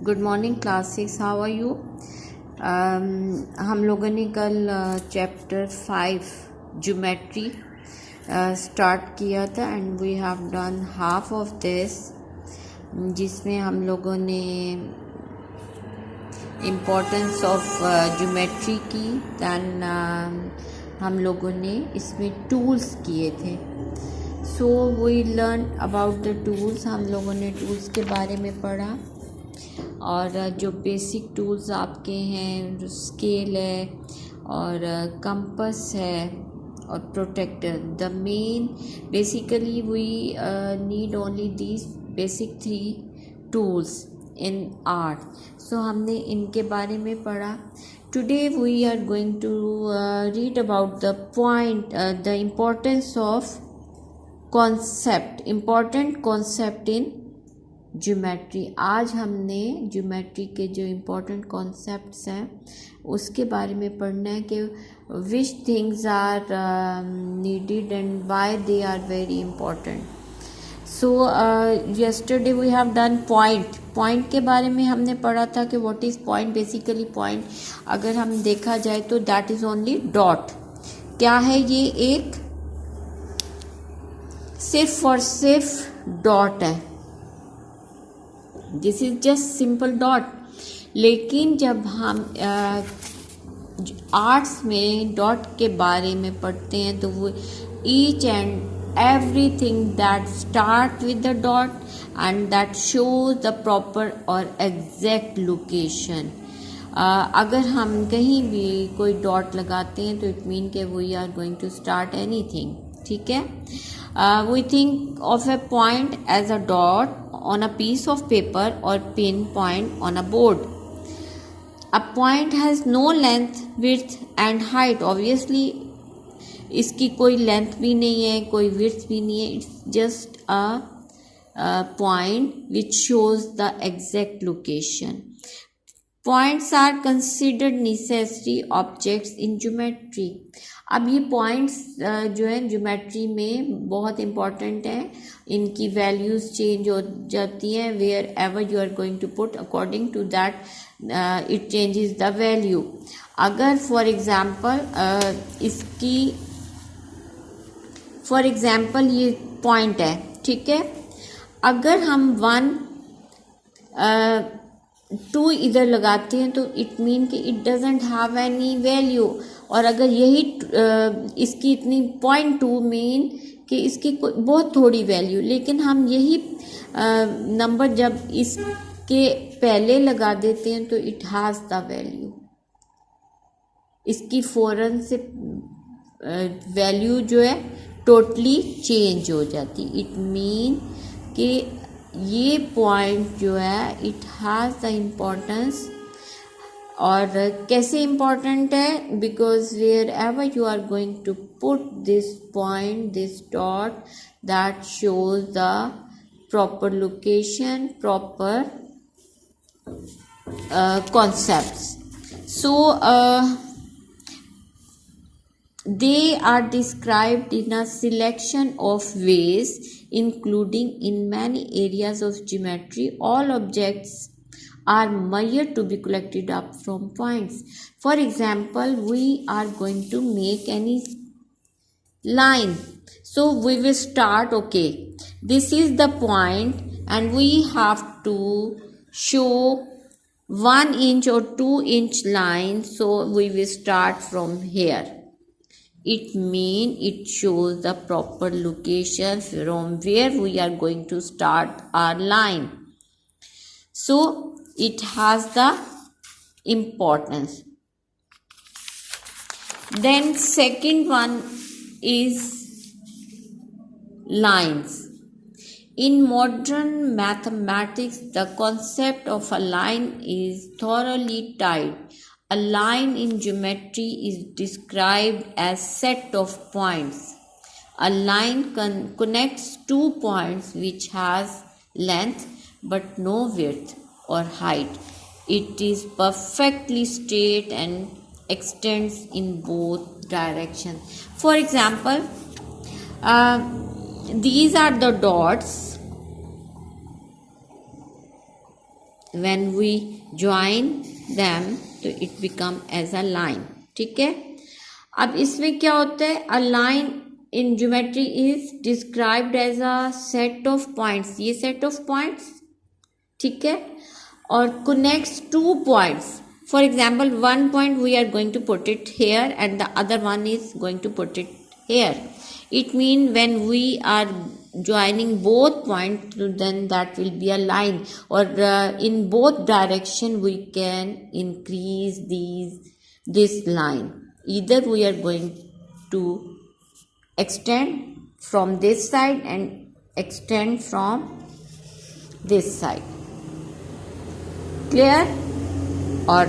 Good morning class 6, how are you. हम लोगों ने कल चैप्टर 5 ज्योमेट्री स्टार्ट किया था and we have done half of this, जिसमें हम लोगों ने इम्पोर्टेंस ऑफ ज्योमेट्री की। दैन हम लोगों ने इसमें टूल्स किए थे। So we learn about the tools. हम लोगों ने टूल्स के बारे में पढ़ा और जो बेसिक टूल्स आपके हैं, स्केल है और कंपास है और protractor. The main basically we need only these basic 3 tools in art. So हमने इनके बारे में पढ़ा। Today we are going to read about the point, the importance of concept, important concept in geometry. आज हमने geometry के जो important concepts हैं उसके बारे में पढ़ना है कि which things are needed and why they are very important. So yesterday we have done point के बारे में हमने पढ़ा था कि what is point. Basically point अगर हम देखा जाए तो दैट इज़ ओनली डॉट। क्या है ये? एक सिर्फ और सिर्फ डॉट है। This is just simple dot. लेकिन जब हम आर्ट्स में डॉट के बारे में पढ़ते हैं तो वो each and everything that start with the dot and that shows the proper और एग्जैक्ट लोकेशन। अगर हम कहीं भी कोई डॉट लगाते हैं तो इट मीन के we are going to start anything. ठीक है। We think of a point as a dot on a piece of paper or pinpoint on a board. A point has no length, width and height. Obviously, इसकी कोई length भी नहीं है, कोई width भी नहीं है. It's just a point which shows the exact location. Points are considered necessary objects in geometry. अब ये पॉइंट्स जो है ज्योमेट्री में बहुत इम्पॉर्टेंट हैं। इनकी वैल्यूज़ चेंज हो जाती हैं wherever you are going to put, according to that it changes the value. अगर फॉर एग्ज़ाम्पल ये पॉइंट है, ठीक है। अगर हम 1 2 इधर लगाते हैं तो इट मीन कि it doesn't have any value. और अगर यही इसकी इतनी 0.2 मीन कि इसकी बहुत थोड़ी वैल्यू। लेकिन हम यही नंबर जब इसके पहले लगा देते हैं तो इट हैज़ द वैल्यू। इसकी फ़ौरन से वैल्यू जो है टोटली चेंज हो जाती। इट मीन कि ये पॉइंट जो है इट हैज़ द इम्पोर्टेंस। और कैसे इम्पॉर्टेंट है? Because wherever you are going to put this point, this dot, that shows the proper location, proper concepts. So they are described in a selection of ways, including in many areas of geometry. All objects are measured to be collected up from points. For example, we are going to make any line. So we will start, okay, this is the point and we have to show 1 inch or 2 inch line. So we will start from here. It means it shows the proper location from where we are going to start our line. So it has the importance. Then second one is lines. In modern mathematics, the concept of a line is thoroughly tied. A line in geometry is described as set of points. A line connects 2 points which has length but no width or height. It is perfectly straight and extends in both directions. For example, these are the dots when we join them तो it become as a line. ठीक है. अब इसमें क्या होता है, a line in geometry is described as a set of points. ये set of points, ठीक है, और connects two points. For example, one point we are going to put it here and the other one is going to put it here. It means when we are joining both points, then that will be a line, or in both direction we can increase this line. Either we are going to extend from this side and extend from this side. Clear? Or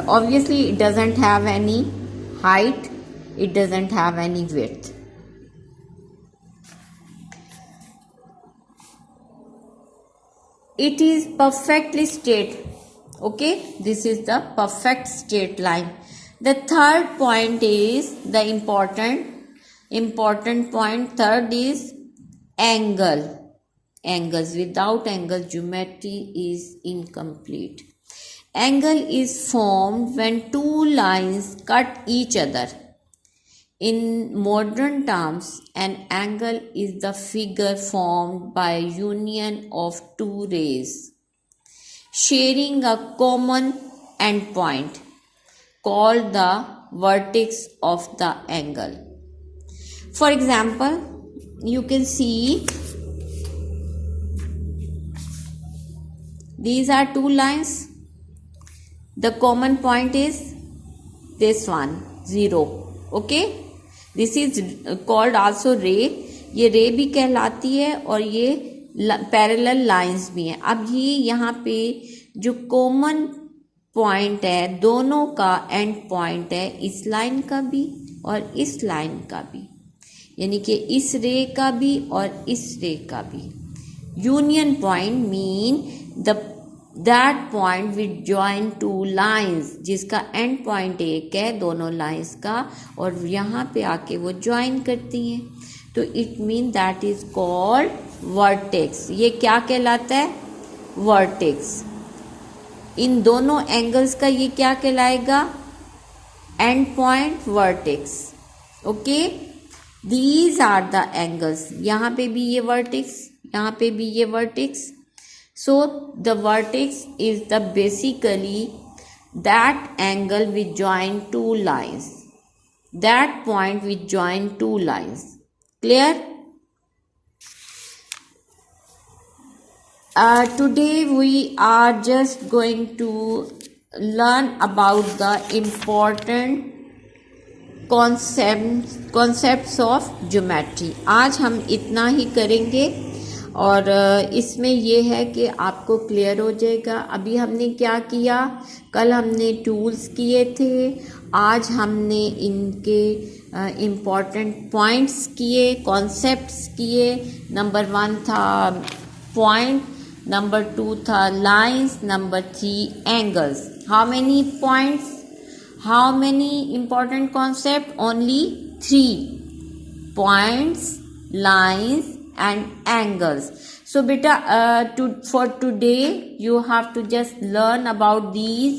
obviously it doesn't have any height, it doesn't have any width. It is perfectly straight. Okay, this is the perfect straight line. The third point is the important point. Third is angle. Angles. Without angle, geometry is incomplete. Angle is formed when two lines cut each other. In modern terms, an angle is the figure formed by union of two rays sharing a common endpoint called the vertex of the angle. For example, you can see these are two lines. The common point is this one, 0. Okay, this is called also ray. ये रे भी कहलाती है और ये parallel lines भी हैं. अब ये यहाँ पे जो कॉमन पॉइंट है, दोनों का एंड पॉइंट है, इस लाइन का भी और इस लाइन का भी, यानी कि इस रे का भी और इस रे का भी. Union point mean that point will join two lines, जिसका एंड पॉइंट एक है दोनों लाइंस का, और यहाँ पे आके वो ज्वाइन करती हैं, तो it mean that is called vertex. ये क्या कहलाता है? वर्टेक्स. इन दोनों एंगल्स का ये क्या कहलाएगा? And point vertex. Okay, these are the angles. यहाँ पे भी ये वर्टेक्स, यहाँ पे भी ये vertex. So the vertex is the basically that angle which join two lines, that point which join two lines. Clear? Today we are just going to learn about the important concepts of geometry. आज हम इतना ही करेंगे और इसमें ये है कि आपको क्लियर हो जाएगा. अभी हमने क्या किया, कल हमने टूल्स किए थे, आज हमने इनके इम्पॉर्टेंट पॉइंट्स किए, कॉन्सेप्ट्स किए. नंबर 1 था पॉइंट, नंबर 2 था lines, number 3 angles. How many points, how many important concept? Only 3 points, lines and angles. So beta, for today you have to just learn about these.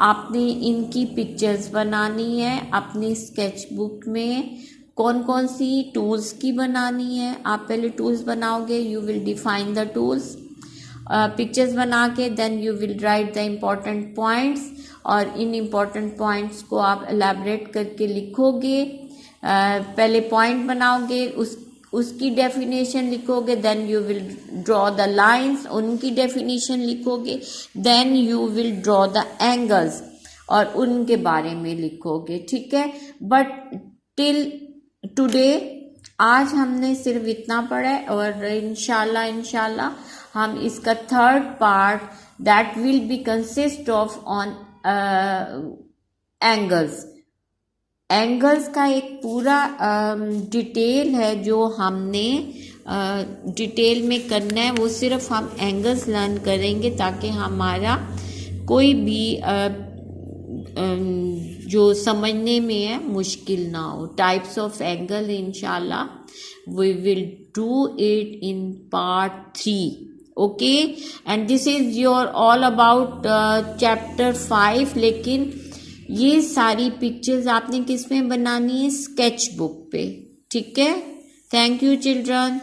आपने इनकी pictures बनानी है अपनी sketchbook में. कौन कौन सी टूल्स की बनानी है? आप पहले टूल्स बनाओगे, you will define the tools, pictures बना के then you will write the important points, और इन इम्पॉर्टेंट पॉइंट्स को आप एलैबोरेट करके लिखोगे. पहले पॉइंट बनाओगे, उसकी डेफिनेशन लिखोगे, then you will draw the lines, उनकी डेफिनेशन लिखोगे, then you will draw the angles और उनके बारे में लिखोगे. ठीक है, बट टिल टुडे आज हमने सिर्फ इतना पढ़ा है, और इंशाल्लाह हम इसका third part that will be consist of on angles. Angles का एक पूरा डिटेल है जो हमने डिटेल में करना है. वो सिर्फ हम एंगल्स लर्न करेंगे ताकि हमारा कोई भी जो समझने में है मुश्किल ना हो. टाइप्स ऑफ एंगल इंशाल्लाह we will do it in part 3. Okay, and this is your all about chapter 5। लेकिन ये सारी पिक्चर्स आपने किस में बनानी है, स्केच बुक पे, ठीक है। Thank you children.